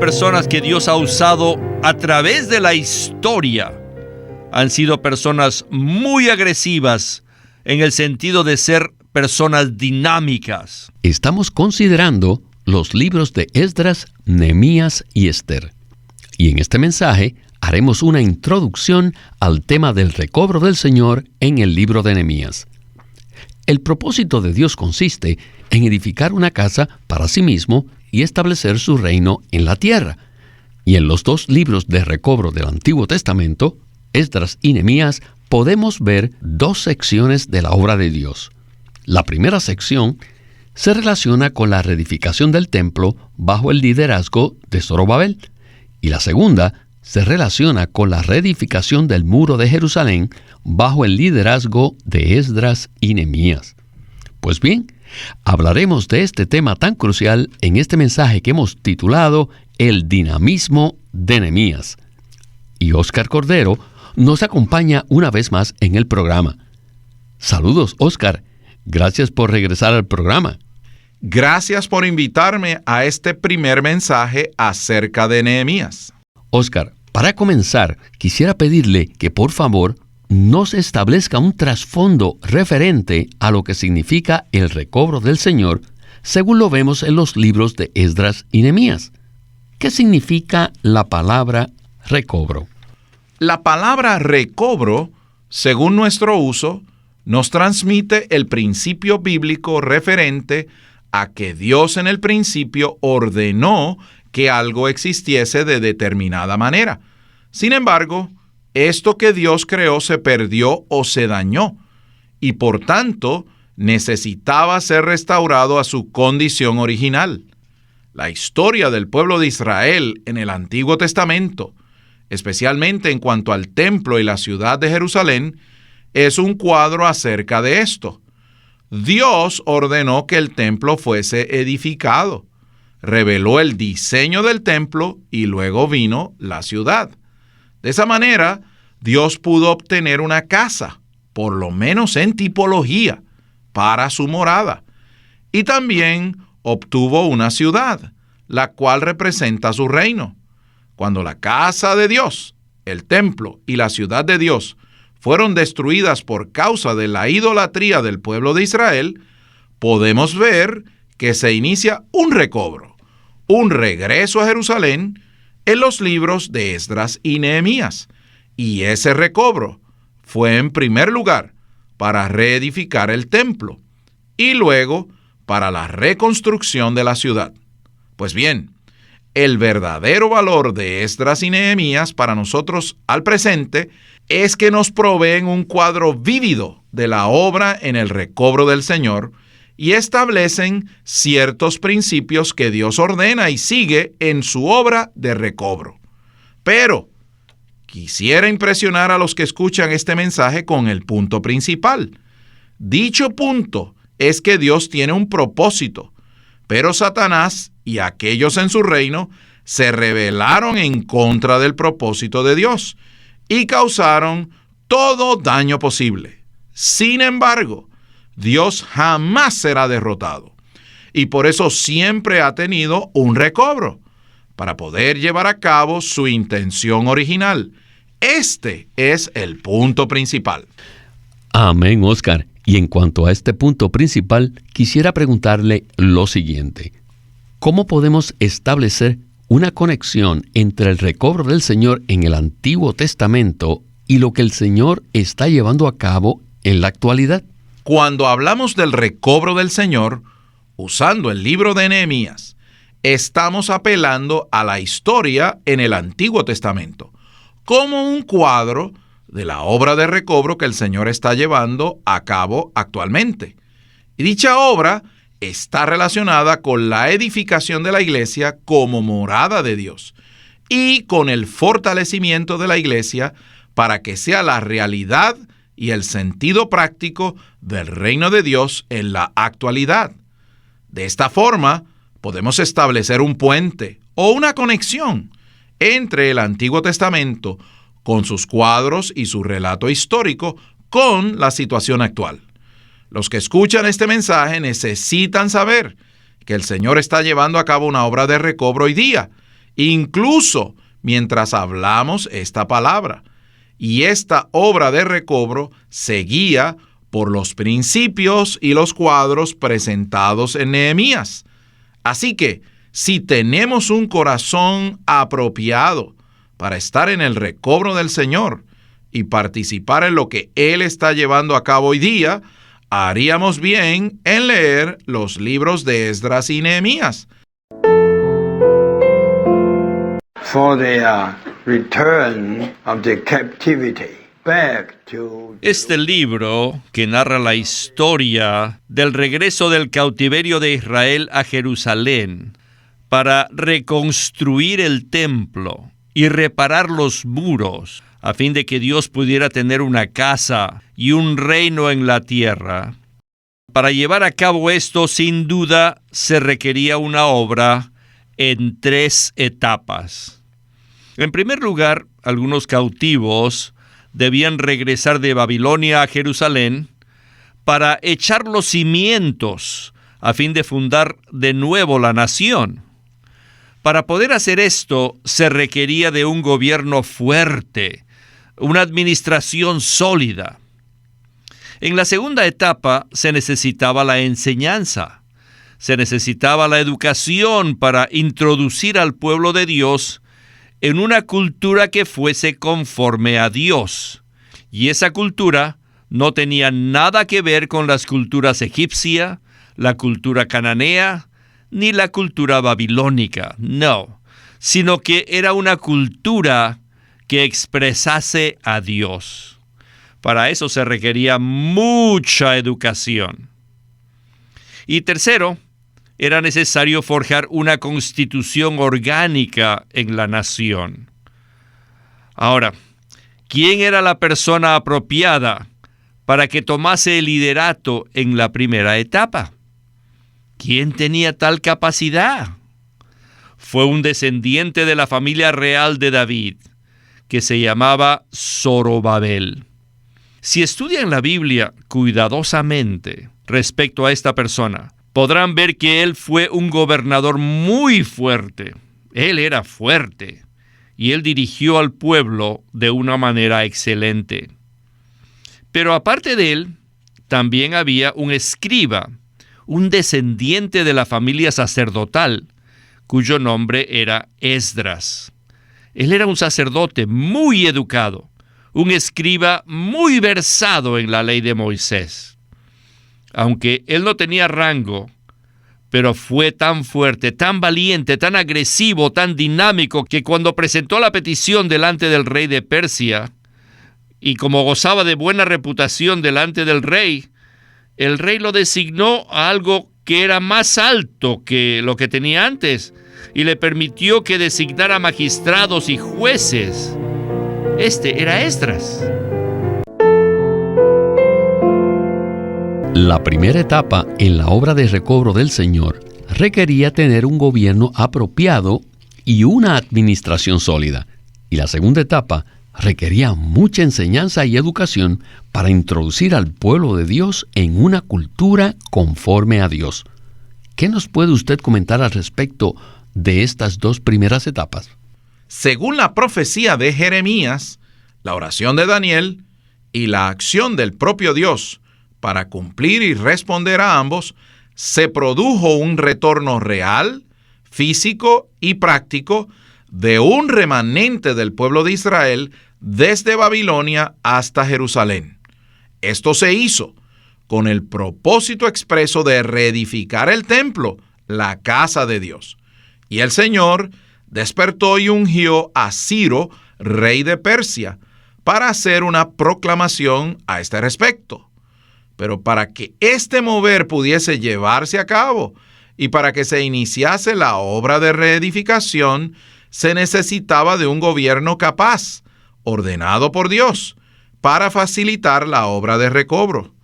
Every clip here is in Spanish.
personas que Dios ha usado a través de la historia han sido personas muy agresivas en el sentido de ser personas dinámicas. Estamos considerando los libros de Esdras, Nehemías y Esther. Y en este mensaje haremos una introducción al tema del recobro del Señor en el libro de Nehemías. El propósito de Dios consiste en edificar una casa para sí mismo y establecer su reino en la tierra. Y en los dos libros de recobro del Antiguo Testamento, Esdras y Nehemías, podemos ver dos secciones de la obra de Dios. La primera sección se relaciona con la reedificación del templo bajo el liderazgo de Zorobabel, y la segunda se relaciona con la reedificación del muro de Jerusalén bajo el liderazgo de Esdras y Nehemías. Pues bien, hablaremos de este tema tan crucial en este mensaje que hemos titulado El dinamismo de Nehemías. Y Óscar Cordero nos acompaña una vez más en el programa. Saludos, Óscar. Gracias por regresar al programa. Gracias por invitarme a este primer mensaje acerca de Nehemías. Óscar, para comenzar, quisiera pedirle que por favor nos establezca un trasfondo referente a lo que significa el recobro del Señor, según lo vemos en los libros de Esdras y Nehemías. ¿Qué significa la palabra recobro? La palabra recobro, según nuestro uso, nos transmite el principio bíblico referente a que Dios en el principio ordenó que algo existiese de determinada manera. Sin embargo, esto que Dios creó se perdió o se dañó, y por tanto necesitaba ser restaurado a su condición original. La historia del pueblo de Israel en el Antiguo Testamento, especialmente en cuanto al templo y la ciudad de Jerusalén, es un cuadro acerca de esto. Dios ordenó que el templo fuese edificado, reveló el diseño del templo y luego vino la ciudad. De esa manera, Dios pudo obtener una casa, por lo menos en tipología, para su morada. Y también obtuvo una ciudad, la cual representa su reino. Cuando la casa de Dios, el templo y la ciudad de Dios fueron destruidas por causa de la idolatría del pueblo de Israel, podemos ver que se inicia un recobro, un regreso a Jerusalén en los libros de Esdras y Nehemías. Y ese recobro fue en primer lugar para reedificar el templo y luego para la reconstrucción de la ciudad. Pues bien, el verdadero valor de Esdras y Nehemías para nosotros al presente es que nos proveen un cuadro vívido de la obra en el recobro del Señor y establecen ciertos principios que Dios ordena y sigue en su obra de recobro. Pero quisiera impresionar a los que escuchan este mensaje con el punto principal. Dicho punto es que Dios tiene un propósito, pero Satanás y aquellos en su reino se rebelaron en contra del propósito de Dios y causaron todo daño posible. Sin embargo, Dios jamás será derrotado, y por eso siempre ha tenido un recobro, para poder llevar a cabo su intención original. Este es el punto principal. Amén, Óscar. Y en cuanto a este punto principal, quisiera preguntarle lo siguiente. ¿Cómo podemos establecer una conexión entre el recobro del Señor en el Antiguo Testamento y lo que el Señor está llevando a cabo en la actualidad? Cuando hablamos del recobro del Señor, usando el libro de Nehemías, estamos apelando a la historia en el Antiguo Testamento, como un cuadro de la obra de recobro que el Señor está llevando a cabo actualmente. Y dicha obra está relacionada con la edificación de la iglesia como morada de Dios y con el fortalecimiento de la iglesia para que sea la realidad y el sentido práctico del reino de Dios en la actualidad. De esta forma, podemos establecer un puente o una conexión entre el Antiguo Testamento con sus cuadros y su relato histórico con la situación actual. Los que escuchan este mensaje necesitan saber que el Señor está llevando a cabo una obra de recobro hoy día incluso mientras hablamos esta palabra. Y esta obra de recobro seguía por los principios y los cuadros presentados en Nehemías. Así que, si tenemos un corazón apropiado para estar en el recobro del Señor y participar en lo que Él está llevando a cabo hoy día, haríamos bien en leer los libros de Esdras y Nehemías. For the return of the captivity back to... Este libro, que narra la historia del regreso del cautiverio de Israel a Jerusalén para reconstruir el templo y reparar los muros, a fin de que Dios pudiera tener una casa y un reino en la tierra. Para llevar a cabo esto, sin duda, se requería una obra en 3 etapas. En primer lugar, algunos cautivos debían regresar de Babilonia a Jerusalén para echar los cimientos a fin de fundar de nuevo la nación. Para poder hacer esto, se requería de un gobierno fuerte, una administración sólida. En la segunda etapa se necesitaba la enseñanza, se necesitaba la educación para introducir al pueblo de Dios en una cultura que fuese conforme a Dios. Y esa cultura no tenía nada que ver con las culturas egipcia, la cultura cananea, ni la cultura babilónica, no, sino que era una cultura que expresase a Dios. Para eso se requería mucha educación. Y tercero, era necesario forjar una constitución orgánica en la nación. Ahora, ¿quién era la persona apropiada para que tomase el liderato en la primera etapa? ¿Quién tenía tal capacidad? Fue un descendiente de la familia real de David, que se llamaba Zorobabel. Si estudian la Biblia cuidadosamente respecto a esta persona, podrán ver que él fue un gobernador muy fuerte. Él era fuerte y él dirigió al pueblo de una manera excelente. Pero aparte de él, también había un escriba, un descendiente de la familia sacerdotal, cuyo nombre era Esdras. Él era un sacerdote muy educado, un escriba muy versado en la ley de Moisés. Aunque él no tenía rango, pero fue tan fuerte, tan valiente, tan agresivo, tan dinámico, que cuando presentó la petición delante del rey de Persia, y como gozaba de buena reputación delante del rey, el rey lo designó a algo que era más alto que lo que tenía antes, y le permitió que designara magistrados y jueces. Este era Esdras. La primera etapa en la obra de recobro del Señor requería tener un gobierno apropiado y una administración sólida. Y la segunda etapa requería mucha enseñanza y educación para introducir al pueblo de Dios en una cultura conforme a Dios. ¿Qué nos puede usted comentar al respecto de estas 2 primeras etapas? Según la profecía de Jeremías, la oración de Daniel y la acción del propio Dios para cumplir y responder a ambos, se produjo un retorno real, físico y práctico de un remanente del pueblo de Israel desde Babilonia hasta Jerusalén. Esto se hizo con el propósito expreso de reedificar el templo, la casa de Dios. Y el Señor despertó y ungió a Ciro, rey de Persia, para hacer una proclamación a este respecto. Pero para que este mover pudiese llevarse a cabo y para que se iniciase la obra de reedificación, se necesitaba de un gobierno capaz, ordenado por Dios, para facilitar la obra de recobro.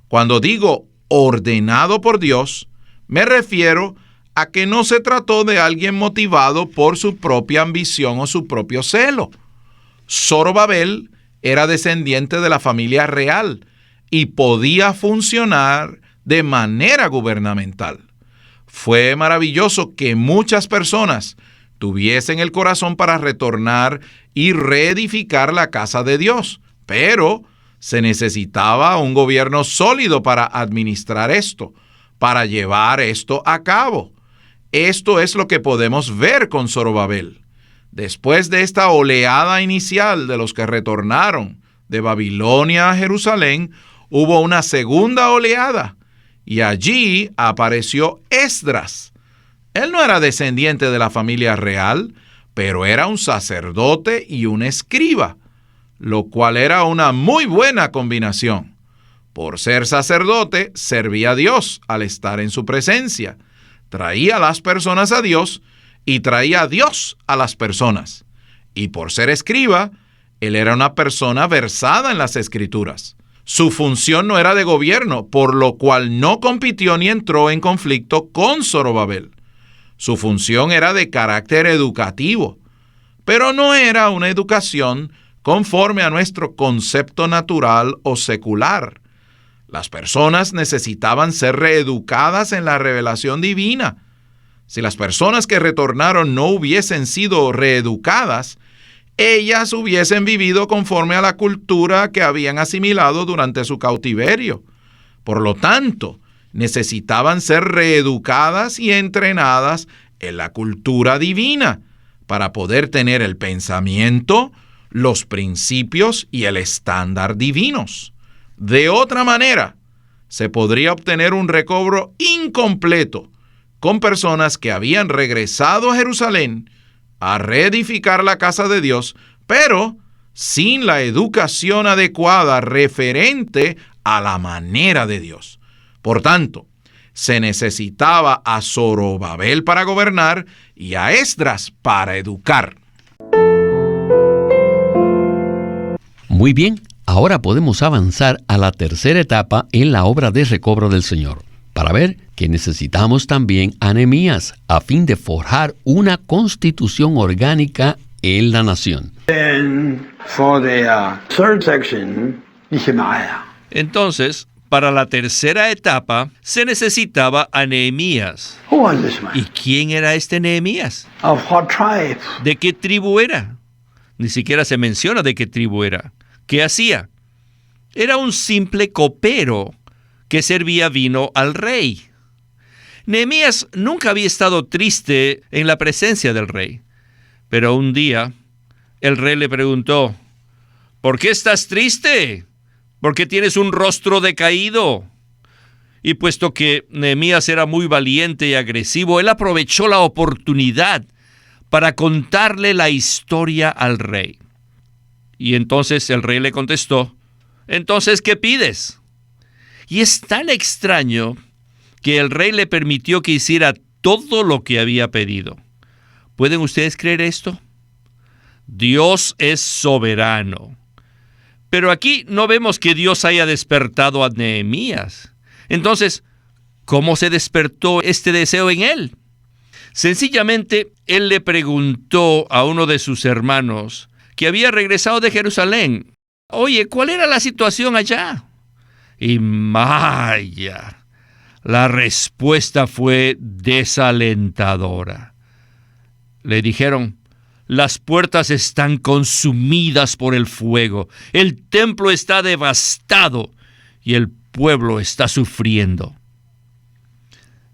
Cuando digo ordenado por Dios, me refiero a que no se trató de alguien motivado por su propia ambición o su propio celo. Zorobabel era descendiente de la familia real y podía funcionar de manera gubernamental. Fue maravilloso que muchas personas tuviesen el corazón para retornar y reedificar la casa de Dios. Pero se necesitaba un gobierno sólido para administrar esto, para llevar esto a cabo. Esto es lo que podemos ver con Zorobabel. Después de esta oleada inicial de los que retornaron de Babilonia a Jerusalén, hubo una segunda oleada, y allí apareció Esdras. Él no era descendiente de la familia real, pero era un sacerdote y un escriba, lo cual era una muy buena combinación. Por ser sacerdote, servía a Dios al estar en su presencia. Traía a las personas a Dios y traía a Dios a las personas. Y por ser escriba, él era una persona versada en las Escrituras. Su función no era de gobierno, por lo cual no compitió ni entró en conflicto con Zorobabel. Su función era de carácter educativo, pero no era una educación conforme a nuestro concepto natural o secular. Las personas necesitaban ser reeducadas en la revelación divina. Si las personas que retornaron no hubiesen sido reeducadas, ellas hubiesen vivido conforme a la cultura que habían asimilado durante su cautiverio. Por lo tanto, necesitaban ser reeducadas y entrenadas en la cultura divina para poder tener el pensamiento, los principios y el estándar divinos. De otra manera, se podría obtener un recobro incompleto con personas que habían regresado a Jerusalén a reedificar la casa de Dios, pero sin la educación adecuada referente a la manera de Dios. Por tanto, se necesitaba a Zorobabel para gobernar y a Esdras para educar. Muy bien, ahora podemos avanzar a la tercera etapa en la obra de recobro del Señor, para ver que necesitamos también a Nehemías a fin de forjar una constitución orgánica en la nación. Then for the third section, Nehemiah. Entonces, para la tercera etapa, se necesitaba a Nehemías. Who was this man? ¿Y quién era este Nehemías? Of what tribe? ¿De qué tribu era? Ni siquiera se menciona de qué tribu era. ¿Qué hacía? Era un simple copero que servía vino al rey. Nehemías nunca había estado triste en la presencia del rey. Pero un día, el rey le preguntó, ¿por qué estás triste? ¿Por qué tienes un rostro decaído? Y puesto que Nehemías era muy valiente y agresivo, él aprovechó la oportunidad para contarle la historia al rey. Y entonces el rey le contestó, ¿entonces qué pides? Y es tan extraño que el rey le permitió que hiciera todo lo que había pedido. ¿Pueden ustedes creer esto? Dios es soberano. Pero aquí no vemos que Dios haya despertado a Nehemías. Entonces, ¿cómo se despertó este deseo en él? Sencillamente, él le preguntó a uno de sus hermanos que había regresado de Jerusalén, oye, ¿cuál era la situación allá? Y vaya, la respuesta fue desalentadora. Le dijeron, las puertas están consumidas por el fuego, el templo está devastado y el pueblo está sufriendo.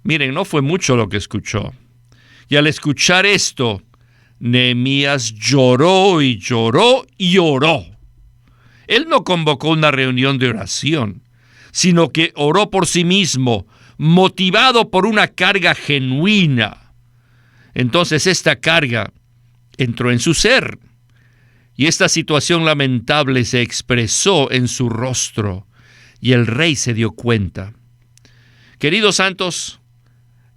Miren, no fue mucho lo que escuchó. Y al escuchar esto, Nehemías lloró y lloró y oró. Él no convocó una reunión de oración, sino que oró por sí mismo, motivado por una carga genuina. Entonces esta carga entró en su ser, y esta situación lamentable se expresó en su rostro, y el rey se dio cuenta. Queridos santos,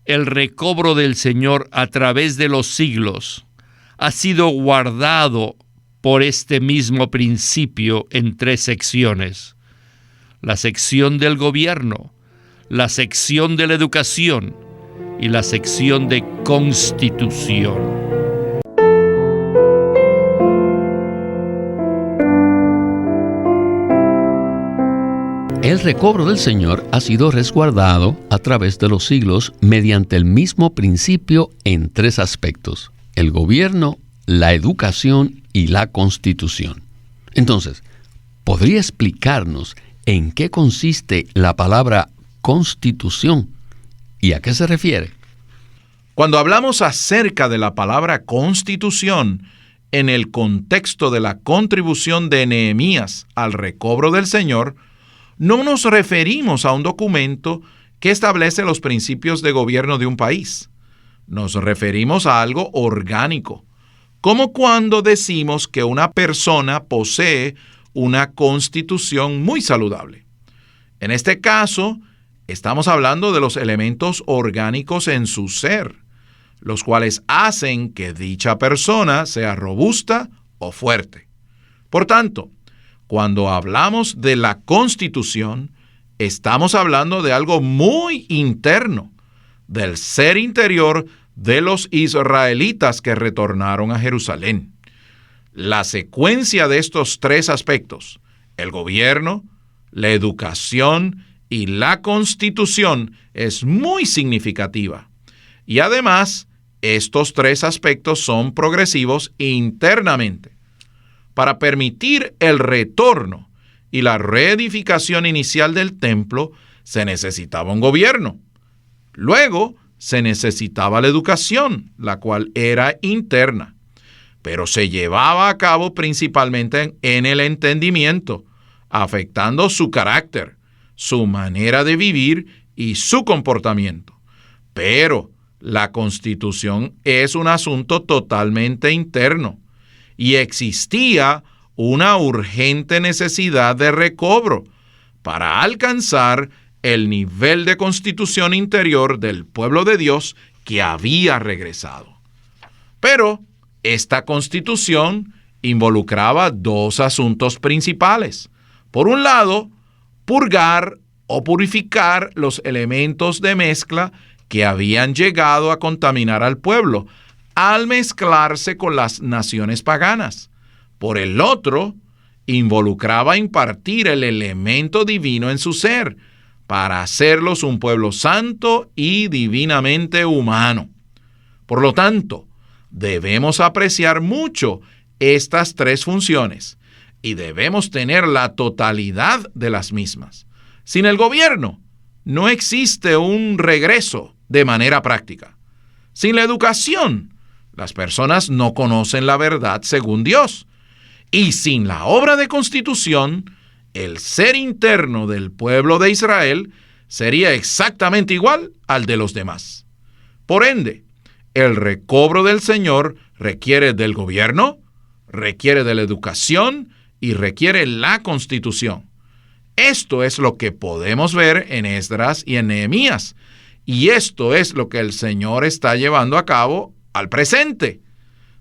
el recobro del Señor a través de los siglos ha sido guardado por este mismo principio en 3 secciones. La sección del gobierno, la sección de la educación y la sección de constitución. El recobro del Señor ha sido resguardado a través de los siglos mediante el mismo principio en 3 aspectos. el gobierno, la educación y la constitución. Entonces, ¿podría explicarnos en qué consiste la palabra constitución y a qué se refiere? Cuando hablamos acerca de la palabra constitución, en el contexto de la contribución de Nehemías al recobro del Señor, no nos referimos a un documento que establece los principios de gobierno de un país. Nos referimos a algo orgánico, como cuando decimos que una persona posee una constitución muy saludable. En este caso, estamos hablando de los elementos orgánicos en su ser, los cuales hacen que dicha persona sea robusta o fuerte. Por tanto, cuando hablamos de la constitución, estamos hablando de algo muy interno, del ser interior de los israelitas que retornaron a Jerusalén. La secuencia de estos tres aspectos, el gobierno, la educación y la constitución, es muy significativa. Y además, estos tres aspectos son progresivos internamente. Para permitir el retorno y la reedificación inicial del templo, se necesitaba un gobierno. Luego, se necesitaba la educación, la cual era interna, pero se llevaba a cabo principalmente en el entendimiento, afectando su carácter, su manera de vivir y su comportamiento. Pero la constitución es un asunto totalmente interno y existía una urgente necesidad de recobro para alcanzar el nivel de constitución interior del pueblo de Dios que había regresado. Pero esta constitución involucraba dos asuntos principales. Por un lado, purgar o purificar los elementos de mezcla que habían llegado a contaminar al pueblo al mezclarse con las naciones paganas. Por el otro, involucraba impartir el elemento divino en su ser, para hacerlos un pueblo santo y divinamente humano. Por lo tanto, debemos apreciar mucho estas tres funciones y debemos tener la totalidad de las mismas. Sin el gobierno, no existe un regreso de manera práctica. Sin la educación, las personas no conocen la verdad según Dios. Y sin la obra de constitución, el ser interno del pueblo de Israel sería exactamente igual al de los demás. Por ende, el recobro del Señor requiere del gobierno, requiere de la educación y requiere la constitución. Esto es lo que podemos ver en Esdras y en Nehemías, y esto es lo que el Señor está llevando a cabo al presente.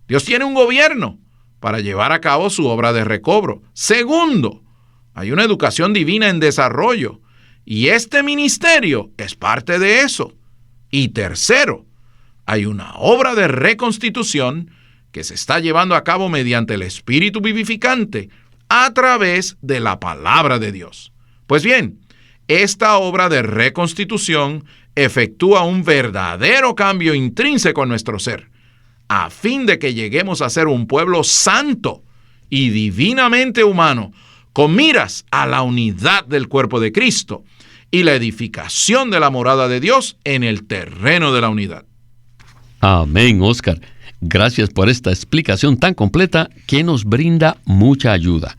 Dios tiene un gobierno para llevar a cabo su obra de recobro. Segundo, hay una educación divina en desarrollo, y este ministerio es parte de eso. Y tercero, hay una obra de reconstitución que se está llevando a cabo mediante el Espíritu vivificante a través de la palabra de Dios. Pues bien, esta obra de reconstitución efectúa un verdadero cambio intrínseco en nuestro ser, a fin de que lleguemos a ser un pueblo santo y divinamente humano, con miras a la unidad del cuerpo de Cristo y la edificación de la morada de Dios en el terreno de la unidad. Amén, Oscar. Gracias por esta explicación tan completa que nos brinda mucha ayuda.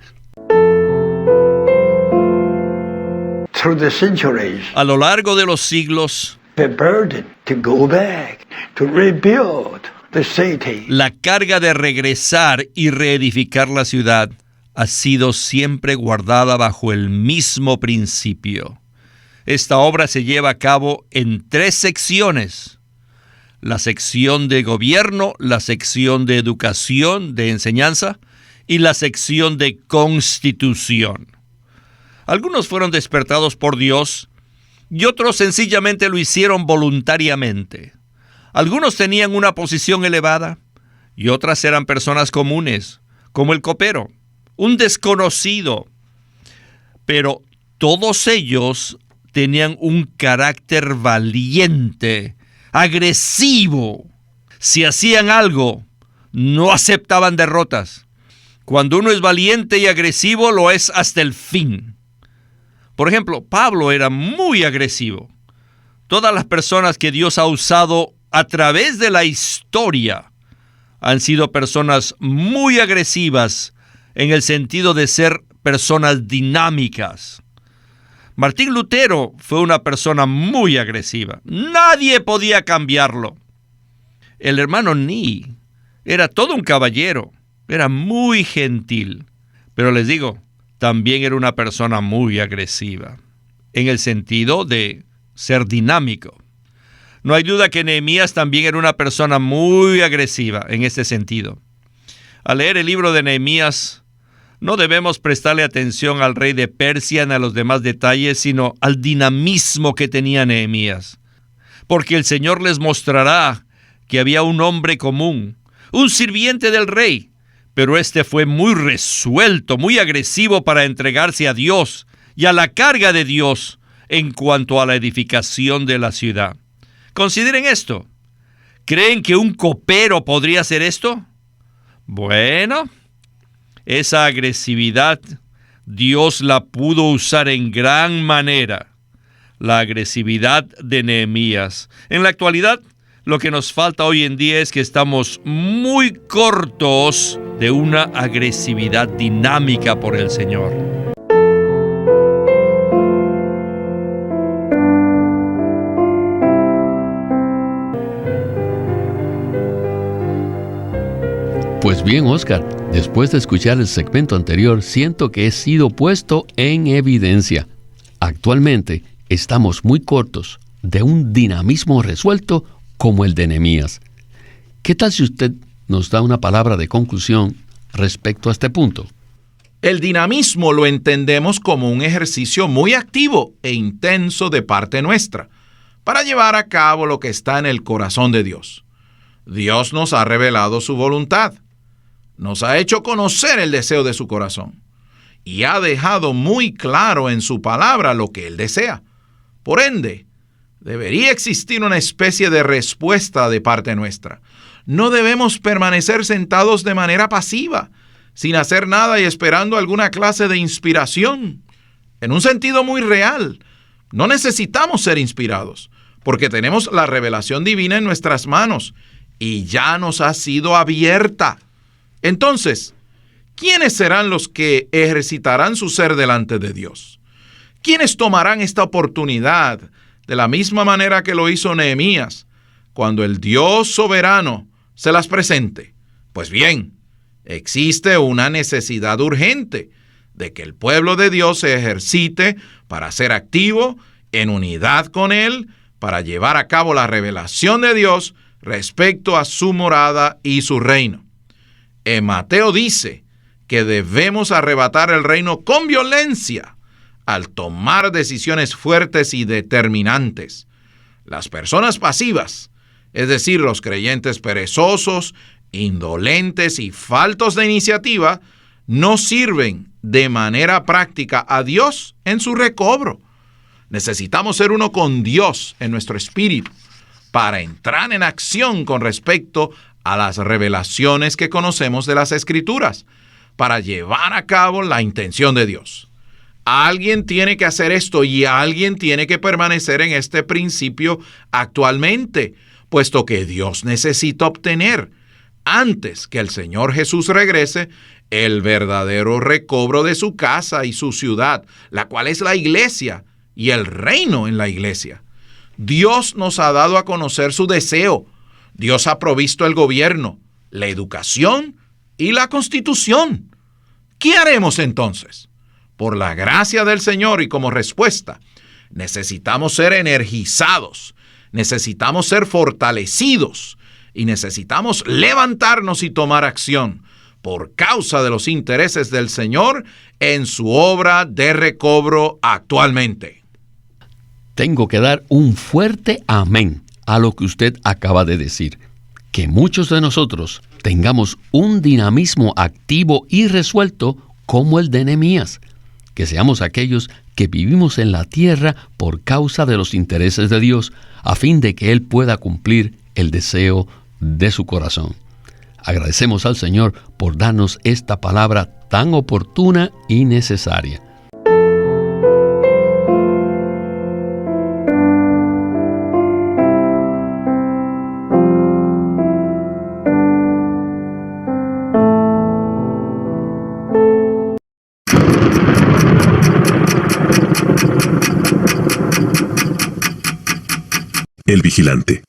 Through the centuries, A lo largo de los siglos, the burden to go back, to rebuild the city. la carga de regresar y reedificar la ciudad ha sido siempre guardada bajo el mismo principio. Esta obra se lleva a cabo en 3 secciones: la sección de gobierno, la sección de educación, de enseñanza, y la sección de constitución. Algunos fueron despertados por Dios y otros sencillamente lo hicieron voluntariamente. Algunos tenían una posición elevada y otras eran personas comunes, como el copero, un desconocido. Pero todos ellos tenían un carácter valiente, agresivo. Si hacían algo, no aceptaban derrotas. Cuando uno es valiente y agresivo, lo es hasta el fin. Por ejemplo, Pablo era muy agresivo. Todas las personas que Dios ha usado a través de la historia han sido personas muy agresivas en el sentido de ser personas dinámicas. Martín Lutero fue una persona muy agresiva. Nadie podía cambiarlo. El hermano Ní era todo un caballero. Era muy gentil. Pero les digo, también era una persona muy agresiva, en el sentido de ser dinámico. No hay duda que Nehemías también era una persona muy agresiva en este sentido. Al leer el libro de Nehemías, no debemos prestarle atención al rey de Persia ni a los demás detalles, sino al dinamismo que tenía Nehemías. Porque el Señor les mostrará que había un hombre común, un sirviente del rey, pero este fue muy resuelto, muy agresivo para entregarse a Dios y a la carga de Dios en cuanto a la edificación de la ciudad. Consideren esto. ¿Creen que un copero podría hacer esto? Bueno, esa agresividad Dios la pudo usar en gran manera. La agresividad de Nehemías. En la actualidad, lo que nos falta hoy en día es que estamos muy cortos de una agresividad dinámica por el Señor. Pues bien, Oscar, después de escuchar el segmento anterior, siento que he sido puesto en evidencia. Actualmente estamos muy cortos de un dinamismo resuelto como el de Nehemías. ¿Qué tal si usted nos da una palabra de conclusión respecto a este punto? El dinamismo lo entendemos como un ejercicio muy activo e intenso de parte nuestra para llevar a cabo lo que está en el corazón de Dios. Dios nos ha revelado su voluntad, nos ha hecho conocer el deseo de su corazón y ha dejado muy claro en su palabra lo que Él desea. Por ende, debería existir una especie de respuesta de parte nuestra. No debemos permanecer sentados de manera pasiva, sin hacer nada y esperando alguna clase de inspiración. En un sentido muy real, no necesitamos ser inspirados, porque tenemos la revelación divina en nuestras manos y ya nos ha sido abierta. Entonces, ¿quiénes serán los que ejercitarán su ser delante de Dios? ¿Quiénes tomarán esta oportunidad de la misma manera que lo hizo Nehemías, cuando el Dios soberano se las presente? Pues bien, existe una necesidad urgente de que el pueblo de Dios se ejercite para ser activo, en unidad con Él, para llevar a cabo la revelación de Dios respecto a su morada y su reino. En Mateo dice que debemos arrebatar el reino con violencia al tomar decisiones fuertes y determinantes. Las personas pasivas, es decir, los creyentes perezosos, indolentes y faltos de iniciativa, no sirven de manera práctica a Dios en su recobro. Necesitamos ser uno con Dios en nuestro espíritu para entrar en acción con respecto a las revelaciones que conocemos de las Escrituras, para llevar a cabo la intención de Dios. Alguien tiene que hacer esto y alguien tiene que permanecer en este principio actualmente, puesto que Dios necesita obtener, antes que el Señor Jesús regrese, el verdadero recobro de su casa y su ciudad, la cual es la iglesia y el reino en la iglesia. Dios nos ha dado a conocer su deseo. Dios ha provisto el gobierno, la educación y la constitución. ¿Qué haremos entonces? Por la gracia del Señor y como respuesta, necesitamos ser energizados, necesitamos ser fortalecidos y necesitamos levantarnos y tomar acción por causa de los intereses del Señor en su obra de recobro actualmente. Tengo que dar un fuerte amén a lo que usted acaba de decir. Que muchos de nosotros tengamos un dinamismo activo y resuelto como el de Nehemías. Que seamos aquellos que vivimos en la tierra por causa de los intereses de Dios, a fin de que Él pueda cumplir el deseo de su corazón. Agradecemos al Señor por darnos esta palabra tan oportuna y necesaria. El Vigilante.